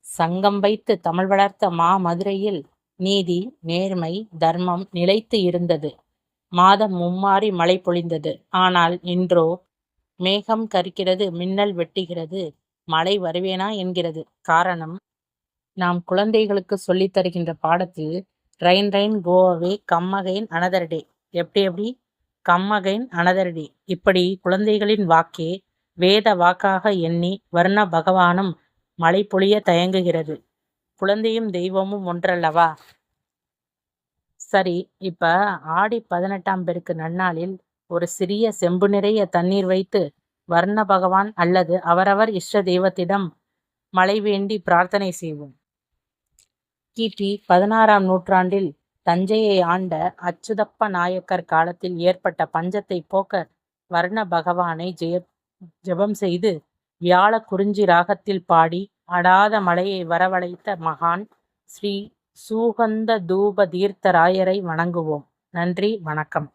சங்கம் வைத்து தமிழ் வளர்த்த மாமதுரையில் நீதி, நேர்மை, தர்மம் நிலைத்து இருந்தது. மாதம் மும்மாரி மழை பொழிந்தது. ஆனால் இன்றோ மேகம் கருக்கிறது, மின்னல் வெட்டுகிறது, மழை வருவேனா என்கிறது. காரணம், நாம் குழந்தைகளுக்கு சொல்லித் தருகின்ற பாடத்தில் ரெயின் ரெயின் கோ அவே, கம் அகைன் அனதர் டே. எப்படி கம் அகைன் அனதர் டே. இப்படி குழந்தைகளின் வாக்கே வேத வாக்காக எண்ணி வர்ண பகவானும் மழை பொழிய தயங்குகிறது. குழந்தையும் தெய்வமும் ஒன்றல்லவா? சரி, இப்ப ஆடி 18ஆம் பெருக்கு நன்னாளில் ஒரு சிறிய செம்பு நிறைய தண்ணீர் வைத்து வர்ண பகவான் அல்லது அவரவர் இஷ்ட தெய்வத்திடம் மழை வேண்டி பிரார்த்தனை செய்வோம். கிபி 16ஆம் நூற்றாண்டில் தஞ்சையை ஆண்ட அச்சுதப்ப நாயக்கர் காலத்தில் ஏற்பட்ட பஞ்சத்தை போக்க வர்ண பகவானை ஜெபம் செய்து வியாழ குறிஞ்சி ராகத்தில் பாடி அடாத மழையை வரவழைத்த மகான் ஸ்ரீ சூகந்த தூப தீர்த்த ராயரை வணங்குவோம். நன்றி, வணக்கம்.